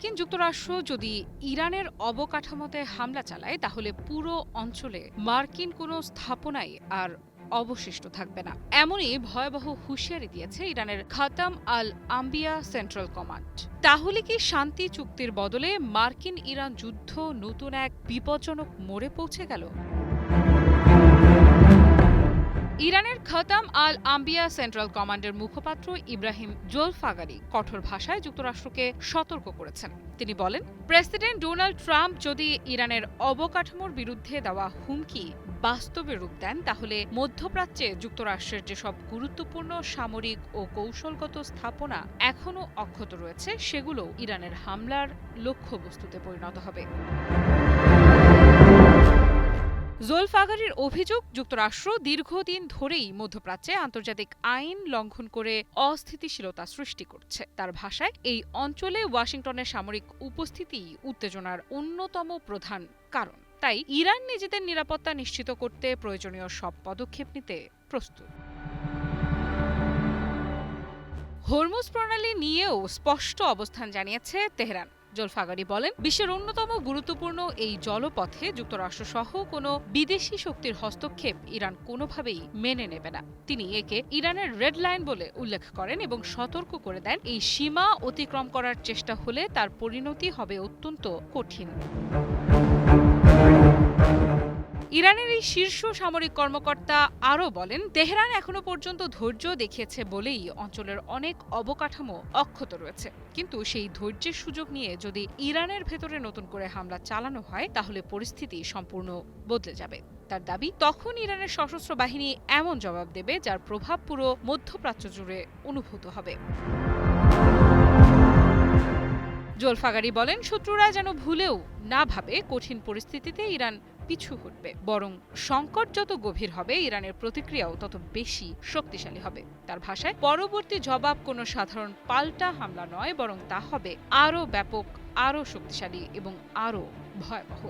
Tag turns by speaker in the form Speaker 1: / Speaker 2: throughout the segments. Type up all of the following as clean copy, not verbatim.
Speaker 1: মার্কিন যুক্তরাষ্ট্র যদি ইরানের অবকাঠামোতে হামলা চালায় তাহলে পুরো অঞ্চলে মার্কিন কোনো স্থাপনাই আর অবশিষ্ট থাকবে না। এমনই ভয়াবহ হুঁশিয়ারি দিয়েছে ইরানের খাতাম আল আম্বিয়া সেন্ট্রাল কমান্ড। তাহলে কি শান্তি চুক্তির বদলে মার্কিন ইরান যুদ্ধ নতুন এক বিপজ্জনক মোড়ে পৌঁছে গেল? ইরানের খাতাম আল আম্বিয়া সেন্ট্রাল কমান্ডের মুখপাত্র ইব্রাহিম জোলফাগারি কঠোর ভাষায় যুক্তরাষ্ট্রকে সতর্ক করেছেন। তিনি বলেন, প্রেসিডেন্ট ডোনাল্ড ট্রাম্প যদি ইরানের অবকাঠামোর বিরুদ্ধে দেওয়া হুমকি বাস্তবে রূপ দেন তাহলে মধ্যপ্রাচ্যে যুক্তরাষ্ট্রের যেসব গুরুত্বপূর্ণ সামরিক ও কৌশলগত স্থাপনা এখনও অক্ষত রয়েছে সেগুলো ইরানের হামলার লক্ষ্যবস্তুতে পরিণত হবে। জোলফাগারির অভিযোগ, যুক্তরাষ্ট্র দীর্ঘদিন ধরেই মধ্যপ্রাচ্যে আন্তর্জাতিক আইন লঙ্ঘন করে অস্থিতিশীলতা সৃষ্টি করছে। তার ভাষায়, এই অঞ্চলে ওয়াশিংটনের সামরিক উপস্থিতি উত্তেজনার অন্যতম প্রধান কারণ। তাই ইরান নিজেদের নিরাপত্তা নিশ্চিত করতে প্রয়োজনীয় সব পদক্ষেপ নিতে প্রস্তুত। হরমুজ প্রণালী নিয়েও স্পষ্ট অবস্থান জানিয়েছে তেহরান। জোলফাগারি বলেন, বিশ্বের অন্যতম গুরুত্বপূর্ণ এই জলপথে যুক্তরাষ্ট্রসহ কোনো বিদেশি শক্তির হস্তক্ষেপ ইরান কোনোভাবেই মেনে নেবে না। তিনি একে ইরানের রেড লাইন বলে উল্লেখ করেন এবং সতর্ক করে দেন, এই সীমা অতিক্রম করার চেষ্টা হলে তার পরিণতি হবে অত্যন্ত কঠিন। ইরানের এই শীর্ষ সামরিক কর্মকর্তা আরও বলেন, তেহরান এখনো পর্যন্ত ধৈর্য দেখিয়েছে বলেই অঞ্চলের অনেক অবকাঠামো অক্ষত রয়েছে। কিন্তু সেই ধৈর্যের সুযোগ নিয়ে যদি ইরানের ভেতরে নতুন করে হামলা চালানো হয় তাহলে পরিস্থিতি সম্পূর্ণ বদলে যাবে। তার দাবি, তখন ইরানের সশস্ত্র বাহিনী এমন জবাব দেবে যার প্রভাব পুরো মধ্যপ্রাচ্য জুড়ে অনুভূত হবে। জোলফাগারি বলেন, শত্রুরা যেন ভুলেও না ভাবে কঠিন পরিস্থিতিতে ইরান পিছু হটবে, বরং সংকট যত গভীর হবে ইরানের প্রতিক্রিয়াও তত বেশি শক্তিশালী হবে। তার ভাষায়, পরবর্তী জবাব কোনো সাধারণ পাল্টা হামলা নয়, বরং তা হবে আরও ব্যাপক, আরও শক্তিশালী এবং আরও ভয়াবহ।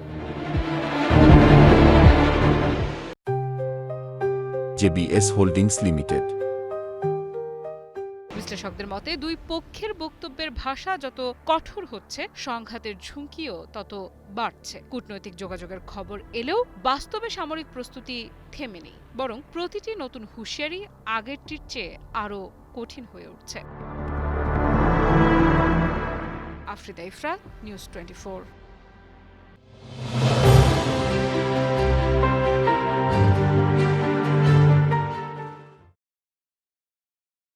Speaker 2: JBS holdings limited.
Speaker 1: বিশ্লেষকদের মতে, দুই পক্ষের বক্তব্যের ভাষা যত কঠোর হচ্ছে সংঘাতের ঝুঁকিও তত বাড়ছে। কূটনৈতিক যোগাযোগের খবর এলেও বাস্তবে সামরিক প্রস্তুতি থেমে নেই, বরং প্রতিটি নতুন হুঁশিয়ারি আগেরটির চেয়ে আরও কঠিন হয়ে উঠছে। আফ্রিদা ইফরা, নিউজ 24।